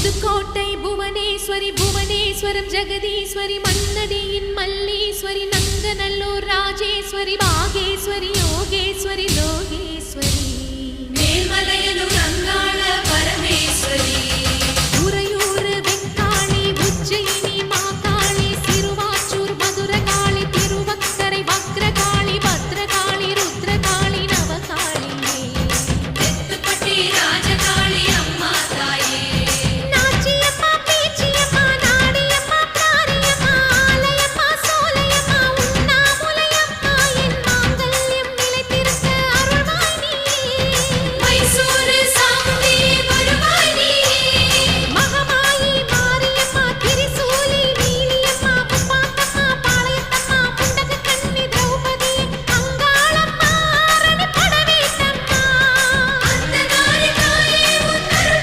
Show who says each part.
Speaker 1: Pudukkottai Bhuvaneswari Puvaneswaram Jagadeeswari மன்னடியின் Malleswari Nanganallur Rajeswari Bageshwari Yogeswari Lokeswari
Speaker 2: Melmalayanur